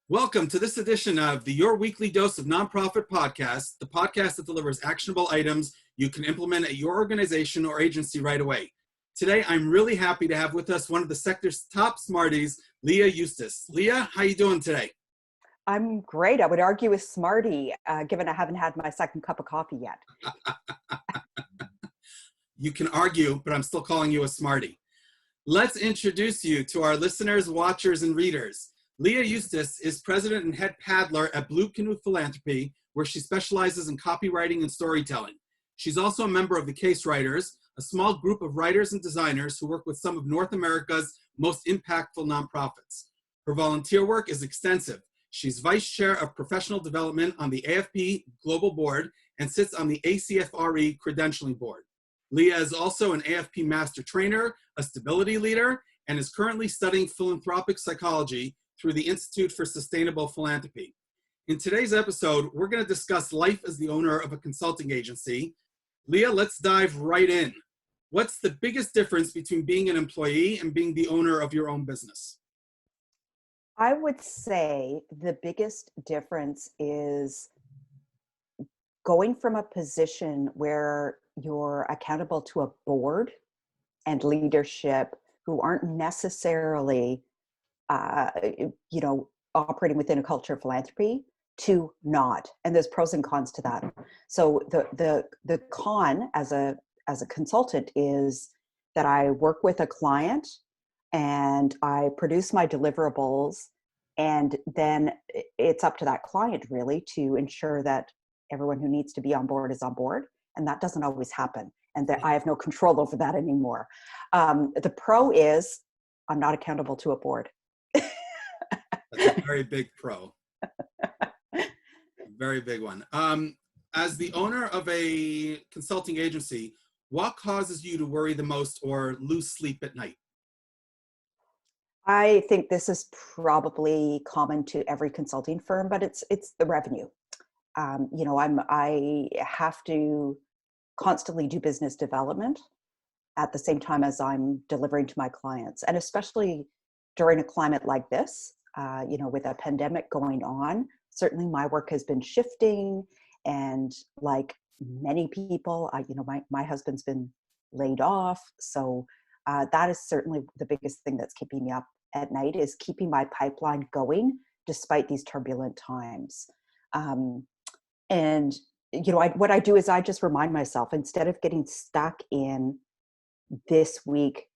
Welcome to this edition of the Your Weekly Dose of Nonprofit podcast, the podcast that delivers actionable items you can implement at your organization or agency right away. Today, I'm really happy to have with us one of the sector's top smarties, Leah Eustis. Leah, how you doing today? I'm great. I would argue with Smarty, given I haven't had my second cup of coffee yet. You can argue, but I'm still calling you a smarty. Let's introduce you to our listeners, watchers, and readers. Leah Eustis is president and head paddler at Blue Canoe Philanthropy, where she specializes in copywriting and storytelling. She's also a member of the Case Writers, a small group of writers and designers who work with some of North America's most impactful nonprofits. Her volunteer work is extensive. She's vice chair of professional development on the AFP Global Board and sits on the ACFRE Credentialing Board. Leah is also an AFP Master Trainer, a stability leader, and is currently studying philanthropic psychology through the Institute for Sustainable Philanthropy. In today's episode, we're going to discuss life as the owner of a consulting agency. Leah, let's dive right in. What's the biggest difference between being an employee and being the owner of your own business? I would say the biggest difference is going from a position where you're accountable to a board and leadership who aren't necessarily operating within a culture of philanthropy to not. And there's pros and cons to that. So the con as a consultant is that I work with a client and I produce my deliverables, and then it's up to that client really to ensure that everyone who needs to be on board is on board. And that doesn't always happen. And that I have no control over that anymore. The pro is I'm not accountable to a board. That's a very big pro. Very big one. As the owner of a consulting agency, what causes you to worry the most or lose sleep at night? I think this is probably common to every consulting firm, but it's the revenue. I have to constantly do business development at the same time as I'm delivering to my clients, and especially during a climate like this, with a pandemic going on. Certainly, my work has been shifting, and like many people, my husband's been laid off, so that is certainly the biggest thing that's keeping me up at night, is keeping my pipeline going despite these turbulent times. What I do is I just remind myself, instead of getting stuck in this week,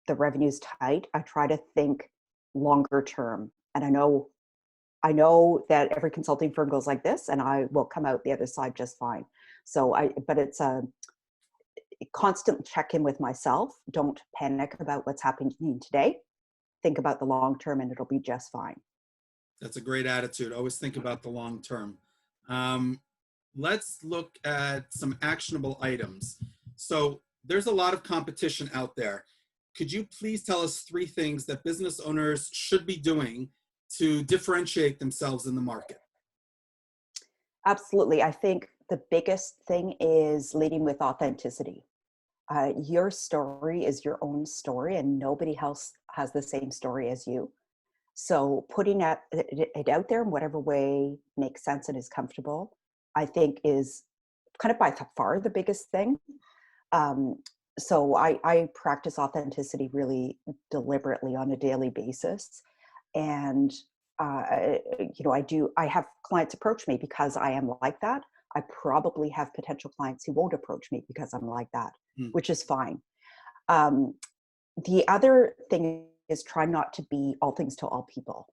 the revenue's tight, I try to think longer term. And I know that every consulting firm goes like this, and I will come out the other side just fine. But it's a constant check-in with myself. Don't panic about what's happening today. Think about the long term, and it'll be just fine. That's a great attitude. Always think about the long term. Let's look at some actionable items. So there's a lot of competition out there. Could you please tell us 3 things that business owners should be doing to differentiate themselves in the market? Absolutely. I think the biggest thing is leading with authenticity. Your story is your own story, and nobody else has the same story as you. So putting it out there in whatever way makes sense and is comfortable, I think is kind of by far the biggest thing. So I practice authenticity really deliberately on a daily basis. And, I have clients approach me because I am like that. I probably have potential clients who won't approach me because I'm like that, which is fine. The other thing is try not to be all things to all people.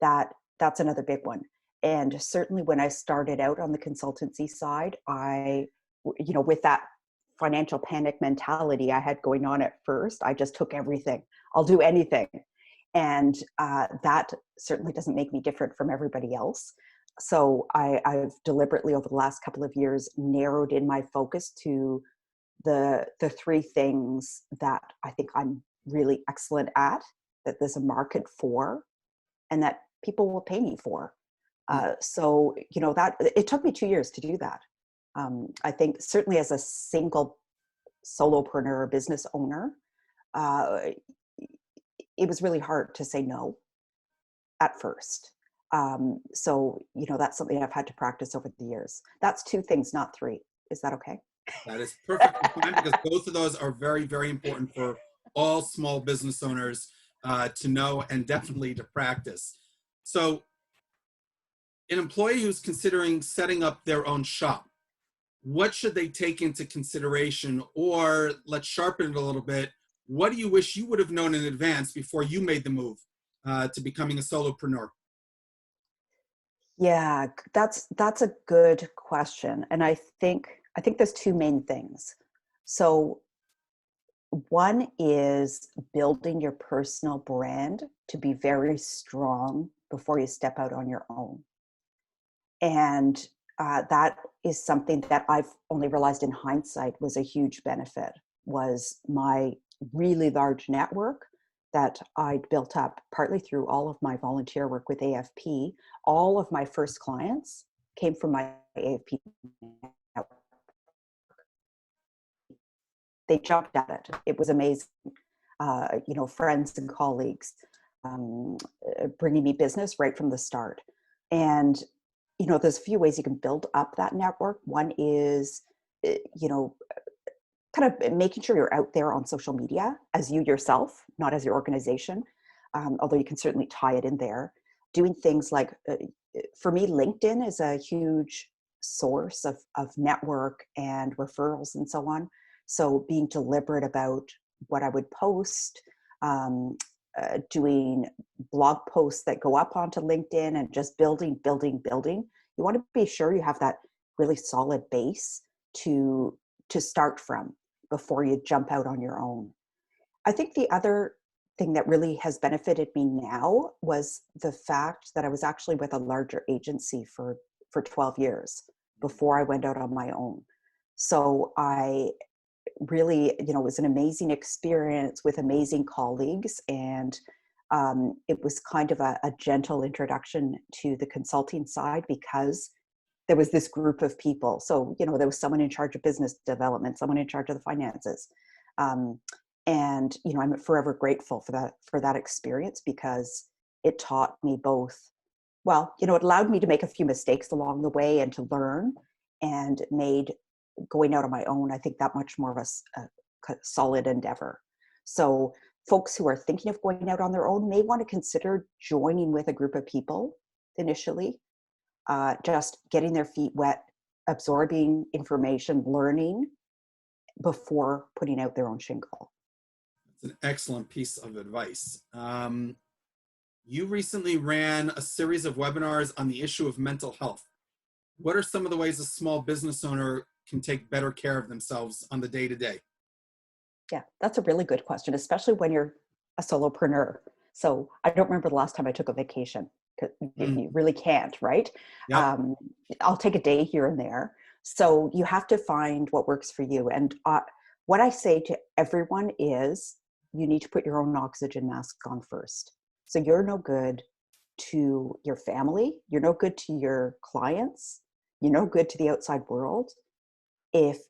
That's another big one. And certainly when I started out on the consultancy side, with that financial panic mentality I had going on at first, I just took everything. I'll do anything. And that certainly doesn't make me different from everybody else. So I've deliberately over the last couple of years narrowed in my focus to the 3 things that I think I'm really excellent at, that there's a market for, and that people will pay me for. That it took me 2 years to do that. I think certainly as a single solopreneur business owner, it was really hard to say no at first. So, that's something I've had to practice over the years. That's 2 things, not 3. Is that okay? That is perfectly fine because both of those are very, very important for all small business owners to know and definitely to practice. So an employee who's considering setting up their own shop, what should they take into consideration? Or let's sharpen it a little bit. What do you wish you would have known in advance before you made the move to becoming a solopreneur? Yeah, that's a good question. And I think there's 2 main things. So one is building your personal brand to be very strong before you step out on your own. And that is something that I've only realized in hindsight was a huge benefit, was my really large network that I'd built up partly through all of my volunteer work with AFP. All of my first clients came from my AFP network. They jumped at it. It was amazing. Friends and colleagues um, bringing me business right from the start. And there's a few ways you can build up that network. One is, you know, kind of making sure you're out there on social media as you yourself, not as your organization, although you can certainly tie it in there. Doing things like, for me, LinkedIn is a huge source of network and referrals and so on. So being deliberate about what I would post, doing blog posts that go up onto LinkedIn and just building. You want to be sure you have that really solid base to start from before you jump out on your own. I think the other thing that really has benefited me now was the fact that I was actually with a larger agency for 12 years before I went out on my own. So I really, it was an amazing experience with amazing colleagues. And it was kind of a gentle introduction to the consulting side because there was this group of people. So, there was someone in charge of business development, someone in charge of the finances. And, I'm forever grateful for that experience because it taught me both. Well, it allowed me to make a few mistakes along the way and to learn, and made going out on my own, I think, that much more of a solid endeavor. So folks who are thinking of going out on their own may want to consider joining with a group of people initially, just getting their feet wet, absorbing information, learning before putting out their own shingle. It's an excellent piece of advice. You recently ran a series of webinars on the issue of mental health. What are some of the ways a small business owner can take better care of themselves on the day-to-day? Yeah, that's a really good question, especially when you're a solopreneur. So I don't remember the last time I took a vacation. 'Cause you really can't, right? Yep. I'll take a day here and there. So you have to find what works for you. And what I say to everyone is you need to put your own oxygen mask on first. So you're no good to your family. You're no good to your clients. You're no good to the outside world if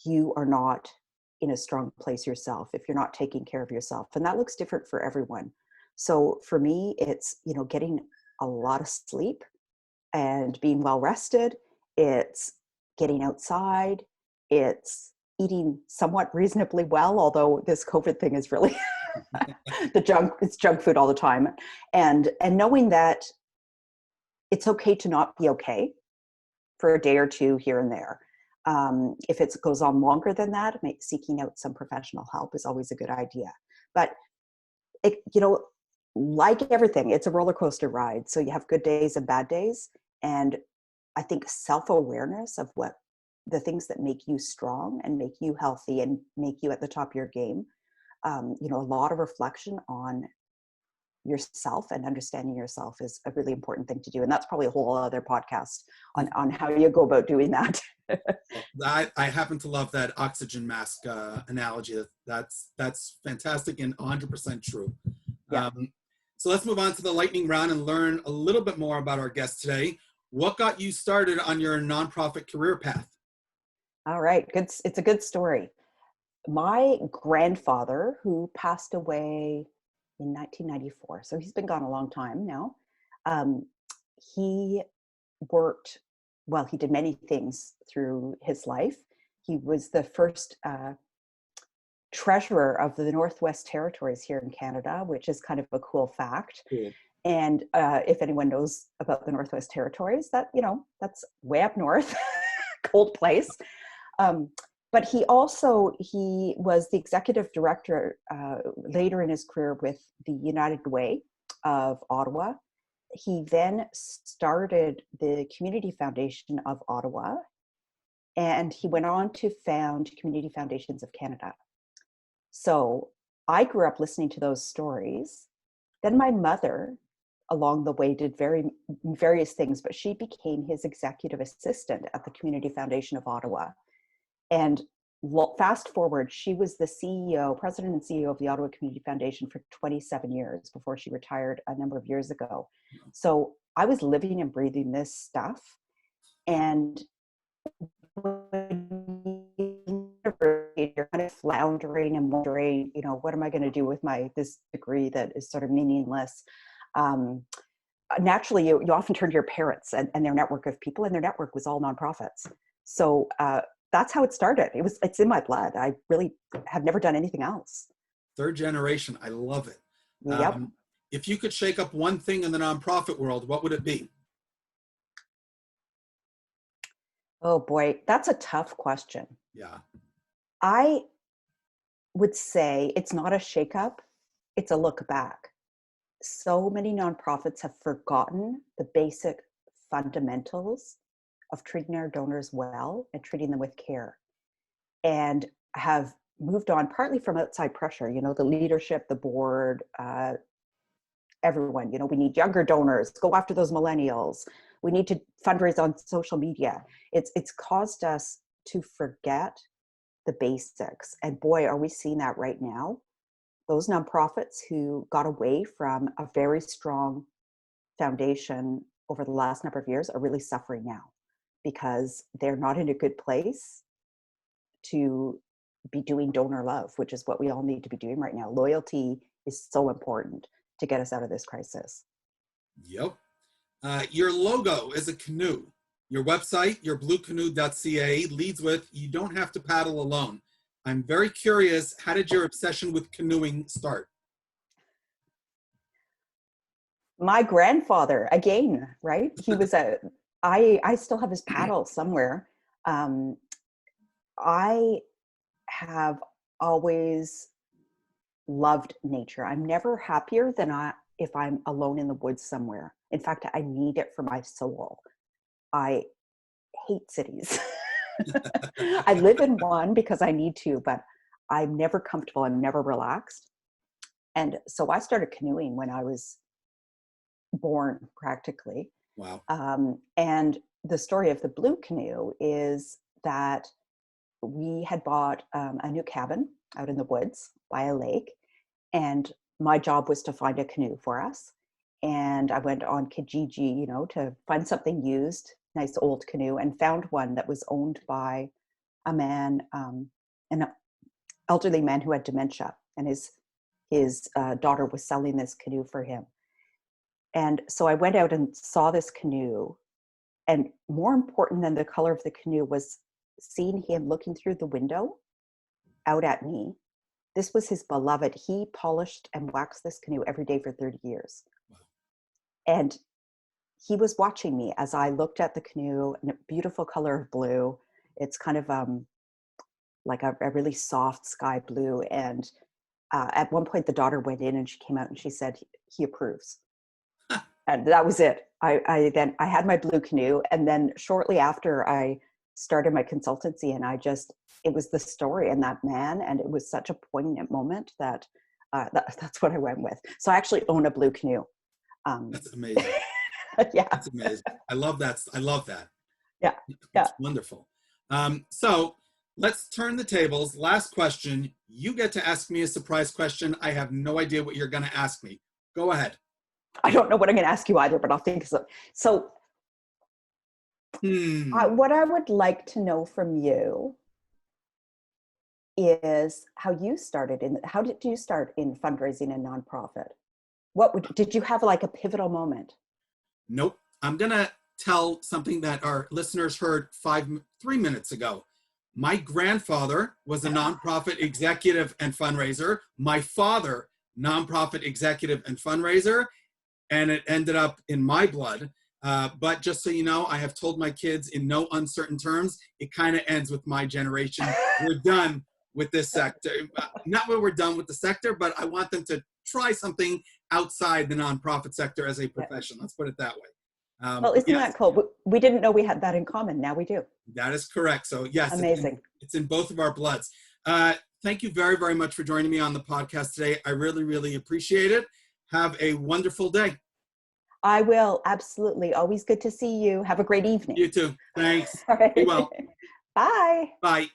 you are not in a strong place yourself, if you're not taking care of yourself. And that looks different for everyone. So for me, it's, getting a lot of sleep and being well rested. It's getting outside. It's eating somewhat reasonably well, although this COVID thing is really it's junk food all the time. And knowing that it's okay to not be okay for a day or two here and there. If it goes on longer than that, seeking out some professional help is always a good idea. But like everything, it's a roller coaster ride. So you have good days and bad days. And I think self-awareness of what the things that make you strong and make you healthy and make you at the top of your game, a lot of reflection on yourself and understanding yourself is a really important thing to do. And that's probably a whole other podcast on how you go about doing that. I happen to love that oxygen mask analogy. That's fantastic and 100% true. Yeah. So let's move on to the lightning round and learn a little bit more about our guest today. What got you started on your nonprofit career path? All right. Good. It's a good story. My grandfather, who passed away in 1994, so he's been gone a long time now, Um, he worked, well, he did many things through his life. He was the first treasurer of the Northwest Territories here in Canada, which is kind of a cool fact. Cool. And if anyone knows about the Northwest Territories, that, you know, that's way up north, cold place. But he was the executive director later in his career with the United Way of Ottawa. He then started the Community Foundation of Ottawa, and he went on to found Community Foundations of Canada. So I grew up listening to those stories. Then my mother, along the way, did various things, but she became his executive assistant at the Community Foundation of Ottawa. And fast forward, she was the president and CEO of the Ottawa Community Foundation for 27 years before she retired a number of years ago. So I was living and breathing this stuff. And you're kind of floundering and wondering, you know, what am I going to do with this degree that is sort of meaningless? Naturally, you often turn to your parents and their network of people, and their network was all nonprofits. So that's how it started. It's in my blood. I really have never done anything else. Third generation. I love it. Yep. If you could shake up one thing in the nonprofit world, what would it be? Oh boy, that's a tough question. Yeah. I would say it's not a shakeup, it's a look back. So many nonprofits have forgotten the basic fundamentals of treating our donors well and treating them with care, and have moved on partly from outside pressure, you know, the leadership, the board, everyone, you know, we need younger donors, go after those millennials. We need to fundraise on social media. It's caused us to forget the basics. And boy, are we seeing that right now. Those nonprofits who got away from a very strong foundation over the last number of years are really suffering now because they're not in a good place to be doing donor love, which is what we all need to be doing right now. Loyalty is so important to get us out of this crisis. Yep. Your logo is a canoe. Your website, your bluecanoe.ca, leads with, you don't have to paddle alone. I'm very curious, how did your obsession with canoeing start? My grandfather, again, right? He was I still have his paddle somewhere. I have always loved nature. I'm never happier than if I'm alone in the woods somewhere. In fact, I need it for my soul. I hate cities. I live in one because I need to, but I'm never comfortable. I'm never relaxed. And so I started canoeing when I was born, practically. Wow. And the story of the Blue Canoe is that we had bought a new cabin out in the woods by a lake, and my job was to find a canoe for us. And I went on Kijiji, you know, to find something used, nice old canoe, and found one that was owned by a man, an elderly man who had dementia, and his daughter was selling this canoe for him. And so I went out and saw this canoe, and more important than the color of the canoe was seeing him looking through the window out at me. This was his beloved. He polished and waxed this canoe every day for 30 years. Wow. And he was watching me as I looked at the canoe, in a beautiful color of blue. It's kind of like a really soft sky blue. And at one point, the daughter went in and she came out and she said, he approves. And that was it. I had my Blue Canoe. And then shortly after, I started my consultancy, and it was the story and that man. And it was such a poignant moment that that's what I went with. So I actually own a Blue Canoe. That's amazing. Yeah. That's amazing. I love that. I love that. Yeah. That's wonderful. So let's turn the tables. Last question. You get to ask me a surprise question. I have no idea what you're going to ask me. Go ahead. I don't know what I'm going to ask you either, but I'll think so. So what I would like to know from you is how you started how did you start in fundraising and nonprofit? Did you have like a pivotal moment? Nope. I'm going to tell something that our listeners heard 3 minutes ago. My grandfather was a nonprofit executive and fundraiser. My father, nonprofit executive and fundraiser, and it ended up in my blood. But just so you know, I have told my kids in no uncertain terms, it kind of ends with my generation. We're done with this sector. Not that we're done with the sector, but I want them to try something outside the nonprofit sector as a profession. Let's put it that way. Well, isn't that cool? We didn't know we had that in common. Now we do. That is correct. So yes, amazing. It's in both of our bloods. Thank you very, very much for joining me on the podcast today. I really, really appreciate it. Have a wonderful day. I will. Absolutely. Always good to see you. Have a great evening. You too. Thanks. All right. Be well. Bye. Bye.